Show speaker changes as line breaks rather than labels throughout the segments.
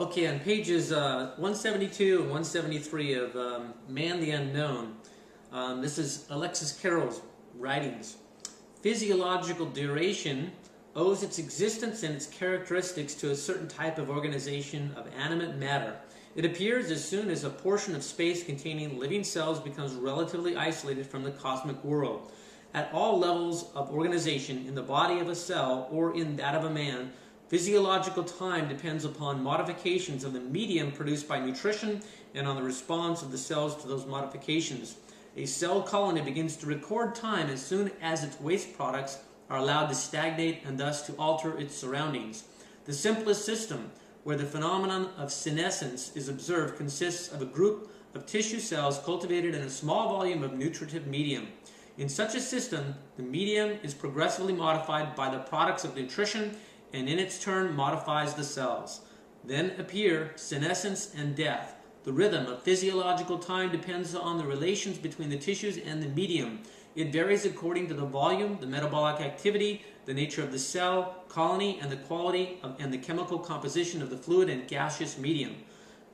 Okay, on pages 172 and 173 of Man the Unknown, this is Alexis Carrel's writings. Physiological duration owes its existence and its characteristics to a certain type of organization of animate matter. It appears as soon as a portion of space containing living cells becomes relatively isolated from the cosmic world. At all levels of organization in the body of a cell or in that of a man, physiological time depends upon modifications of the medium produced by nutrition and on the response of the cells to those modifications. A cell colony begins to record time as soon as its waste products are allowed to stagnate and thus to alter its surroundings. The simplest system, where the phenomenon of senescence is observed, consists of a group of tissue cells cultivated in a small volume of nutritive medium. In such a system, the medium is progressively modified by the products of nutrition and in its turn modifies the cells. Then appear senescence and death. The rhythm of physiological time depends on the relations between the tissues and the medium. It varies according to the volume, the metabolic activity, the nature of the cell colony, and the quality and the chemical composition of the fluid and gaseous medium.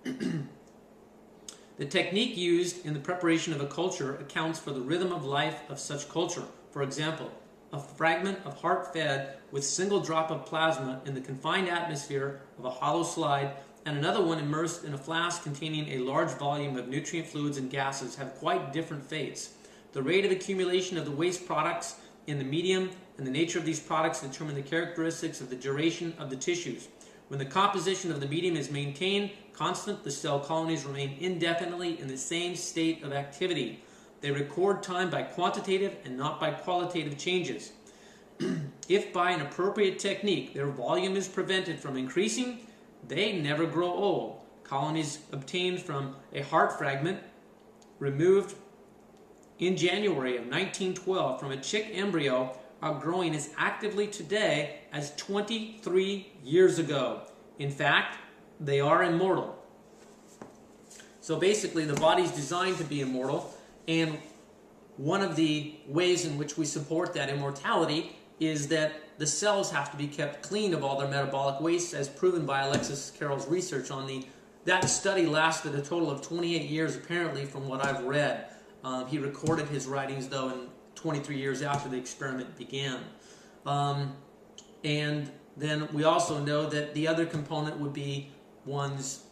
The technique used in the preparation of a culture accounts for the rhythm of life of such culture. For example, a fragment of heart fed with single drop of plasma in the confined atmosphere of a hollow slide and another one immersed in a flask containing a large volume of nutrient fluids and gases have quite different fates. The rate of accumulation of the waste products in the medium and the nature of these products determine the characteristics of the duration of the tissues. When the composition of the medium is maintained constant, the cell colonies remain indefinitely in the same state of activity. They record time by quantitative and not by qualitative changes. If by an appropriate technique their volume is prevented from increasing, they never grow old. Colonies obtained from a heart fragment removed in January of 1912 from a chick embryo are growing as actively today as 23 years ago. In fact, they are immortal. So basically, the body's designed to be immortal, and one of the ways in which we support that immortality is that the cells have to be kept clean of all their metabolic waste, as proven by Alexis Carrel's research on that study lasted a total of 28 years, apparently, from what I've read. He recorded his writings, though, in 23 years after the experiment began. And then we also know that the other component would be one's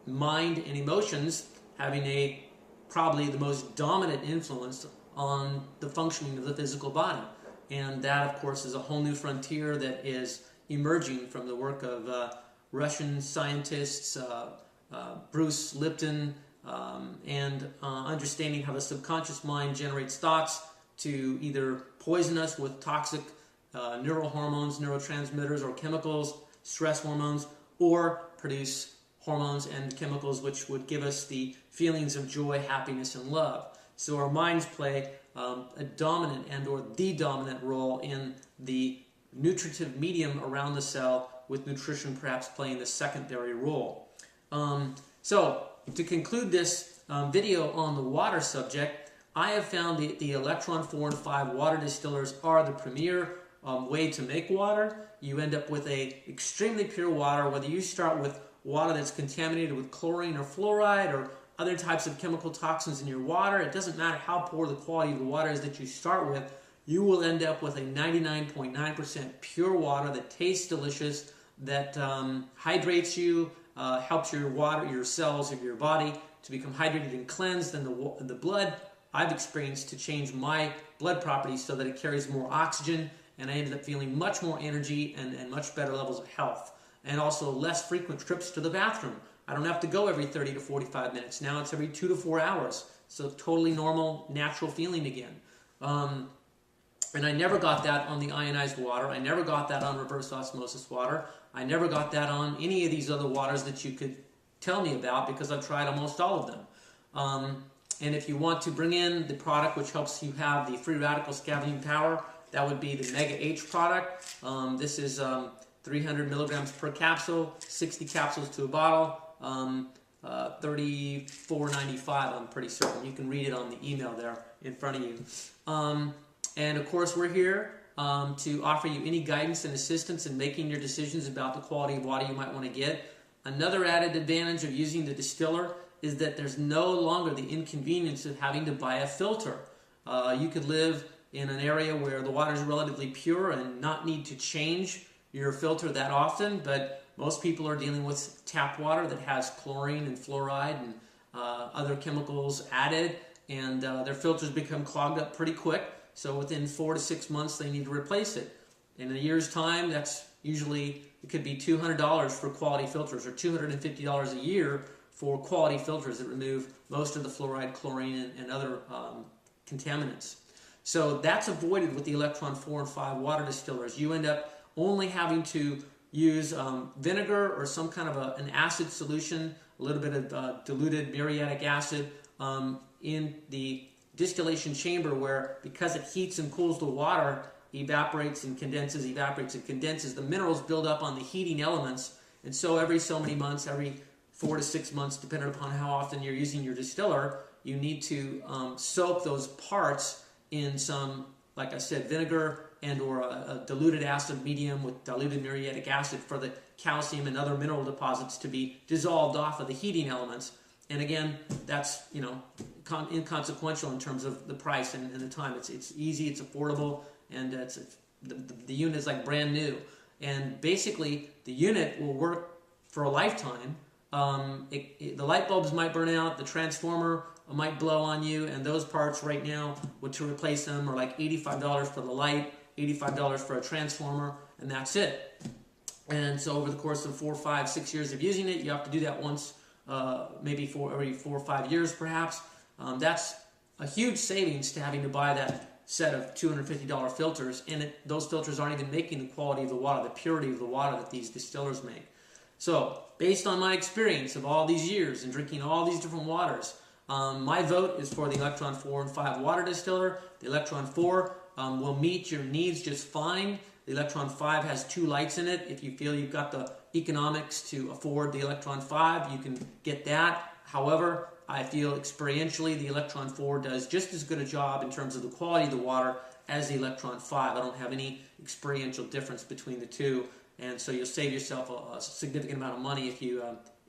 mind and emotions having probably the most dominant influence on the functioning of the physical body. And that, of course, is a whole new frontier that is emerging from the work of Russian scientists, Bruce Lipton, and understanding how the subconscious mind generates thoughts to either poison us with toxic neurohormones, neurotransmitters, or chemicals, stress hormones, or produce hormones and chemicals which would give us the feelings of joy, happiness, and love. So our minds play a dominant and or the dominant role in the nutritive medium around the cell, with nutrition perhaps playing the secondary role. So to conclude this video on the water subject, I have found the Electron 4 and 5 water distillers are the premier way to make water. You end up with a extremely pure water, whether you start with water that's contaminated with chlorine or fluoride or other types of chemical toxins in your water. It doesn't matter how poor the quality of the water is that you start with, you will end up with a 99.9% pure water that tastes delicious, that hydrates you, helps your cells of your body to become hydrated and cleansed, and the blood I've experienced to change my blood properties so that it carries more oxygen, and I ended up feeling much more energy and much better levels of health, and also less frequent trips to the bathroom. I don't have to go every 30 to 45 minutes. Now it's every 2 to 4 hours. So totally normal, natural feeling again. And I never got that on the ionized water. I never got that on reverse osmosis water. I never got that on any of these other waters that you could tell me about, because I've tried almost all of them. And if you want to bring in the product which helps you have the free radical scavenging power, that would be the Mega H product. This is 300 milligrams per capsule, 60 capsules to a bottle, $34.95, I'm pretty certain. You can read it on the email there in front of you. And of course, we're here to offer you any guidance and assistance in making your decisions about the quality of water you might want to get. Another added advantage of using the distiller is that there's no longer the inconvenience of having to buy a filter. You could live in an area where the water is relatively pure and not need to change your filter that often, but most people are dealing with tap water that has chlorine and fluoride and other chemicals added, and their filters become clogged up pretty quick. So within 4 to 6 months, they need to replace it. In a year's time, that's usually, it could be $200 for quality filters or $250 a year for quality filters that remove most of the fluoride, chlorine, and other contaminants. So that's avoided with the Electron 4 and 5 water distillers. You end up only having to use vinegar or some kind of an acid solution, a little bit of diluted muriatic acid in the distillation chamber, where because it heats and cools the water, evaporates and condenses, the minerals build up on the heating elements, and so every so many months, every 4 to 6 months, depending upon how often you're using your distiller, you need to soak those parts in some, like I said, vinegar and or a diluted acid medium with diluted muriatic acid for the calcium and other mineral deposits to be dissolved off of the heating elements. And again, that's, you know, inconsequential in terms of the price and the time. It's easy, it's affordable, and the unit is like brand new. And basically, the unit will work for a lifetime. The light bulbs might burn out, the transformer might blow on you, and those parts right now, to replace them, are like $85 for the light, $85 for a transformer, and that's it. And so over the course of 4, 5, 6 years of using it, you have to do that once, maybe every 4 or 5 years perhaps. That's a huge savings to having to buy that set of $250 filters, and those filters aren't even making the quality of the water, the purity of the water that these distillers make. So, based on my experience of all these years and drinking all these different waters, my vote is for the Electron 4 and 5 water distiller. The Electron 4 will meet your needs just fine. The Electron 5 has 2 lights in it. If you feel you've got the economics to afford the Electron 5, you can get that. However, I feel experientially the Electron 4 does just as good a job in terms of the quality of the water as the Electron 5. I don't have any experiential difference between the two, and so you'll save yourself a significant amount of money if you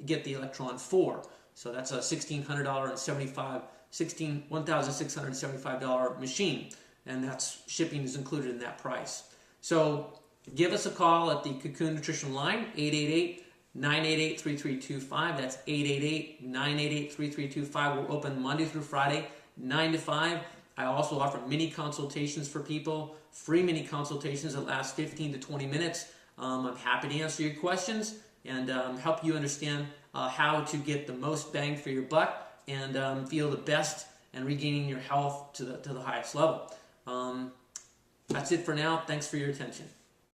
get the Electron 4. So that's a $1,675 machine, and that's shipping is included in that price. So give us a call at the Cocoon Nutrition line, 888-988-3325. That's 888-988-3325. We're open Monday through Friday, 9 to 5. I also offer mini consultations for people, free mini consultations that last 15 to 20 minutes. I'm happy to answer your questions and help you understand how to get the most bang for your buck and feel the best and regaining your health to the highest level. That's it for now. Thanks for your attention.